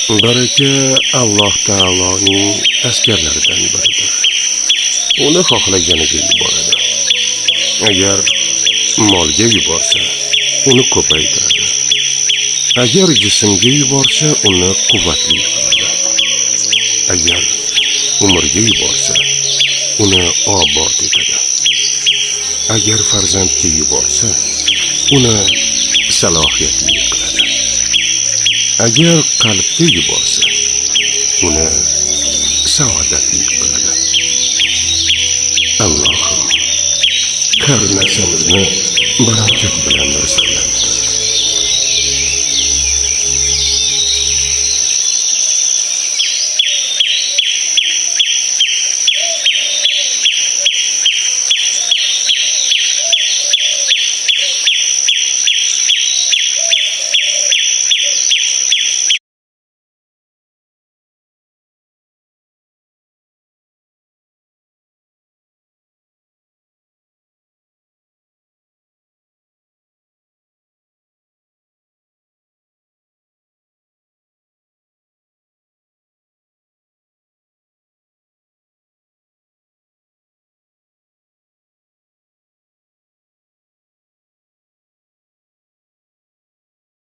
Baraka Alloh taoloning askarlaridan biridir. Uni xohlaganiga yuboradi. Agar molga yuborsa, uni ko'paytiradi. Agar jismga yuborsa, uni quvvatli qiladi. Agar umrga yuborsa, uni obod etadi. Agar farzandga yuborsa, uni salohiyatli qiladi. Agar qalbga yuborsa, uni saodatli qiladi. Allohim, har narsamizni barakat bilan rizq